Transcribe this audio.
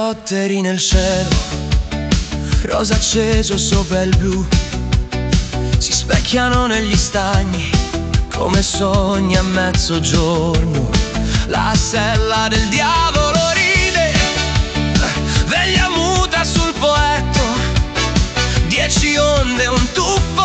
elicotteri nel cielo, rosa acceso sopra il blu, si specchiano negli stagni come sogni a mezzogiorno. La sella del diavolo ride, veglia muta sul poetto, 10 onde, un tuffo